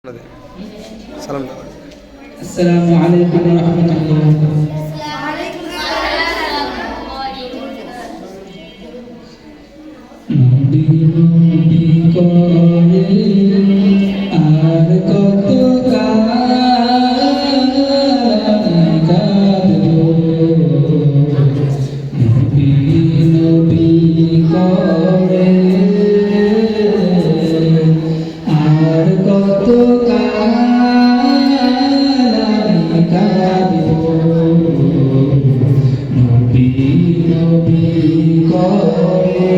সালাম। আসসালামু আলাইকুম ওয়া রাহমাতুল্লাহ। নবী নবী করে আর কত কাঁদবো, নবী নবী করে আর কত কাঁদবো, নবী নবী করে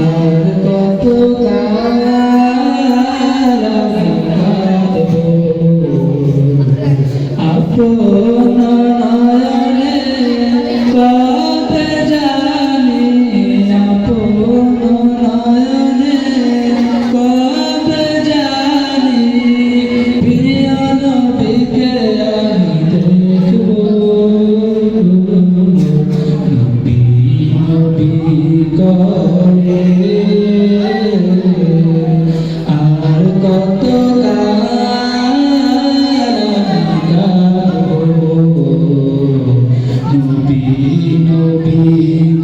আর কত কাঁদবো, আপন নয়নে কবে জানি, আপন নয়নে কবে জানি প্রিয় নবীকে আমি দেখবো, নবী নবী করে আর কত নবী নবী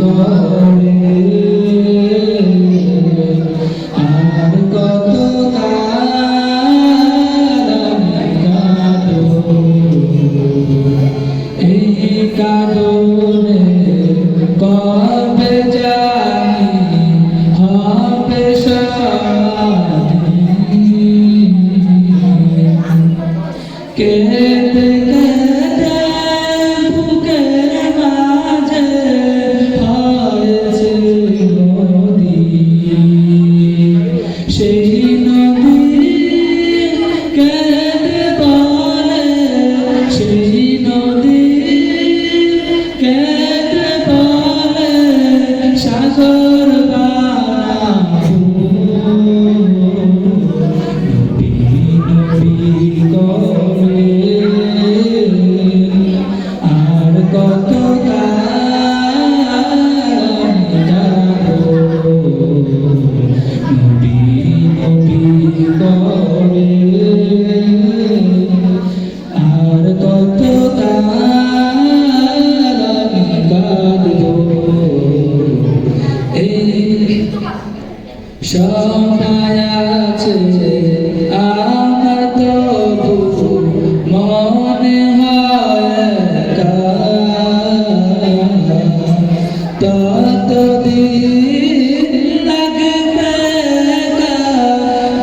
করে আর কত এই কারণে কবে জানি হবে কেঁদে কেঁদে বুকের মাঝে হয়েছে নদী, সেই নদী কেঁদে বলে, সেই নদী কেঁদে বলে সাগর বানাবো, নবী নবী করে আর কত কাঁদবো, নবী নবী করে আর কত কাঁদবো। এই সময় আছে আমার তবু মনে হয় ততদিন লাগবে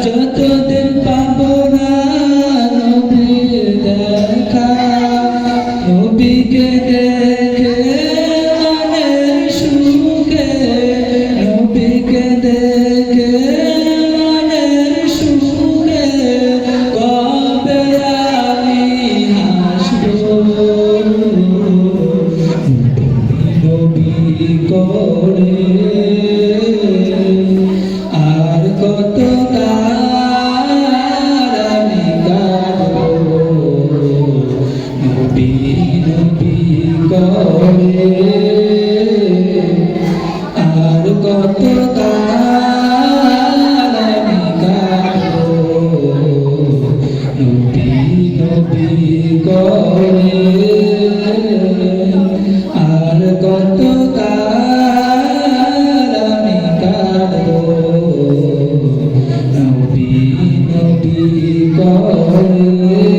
যতদিন পাবো না নবীর দেখা, নবীকে দেখে মনের সুখে, নবীকে দেখে মনের সুখে কবে আমি হাসবো, নবী করে আর কত আমি কাঁদবো, নবী নবী করে আর কত আমি কাঁদবো, নবী নবী করে আর কত আমি কাঁদবো, নবী নবী করে।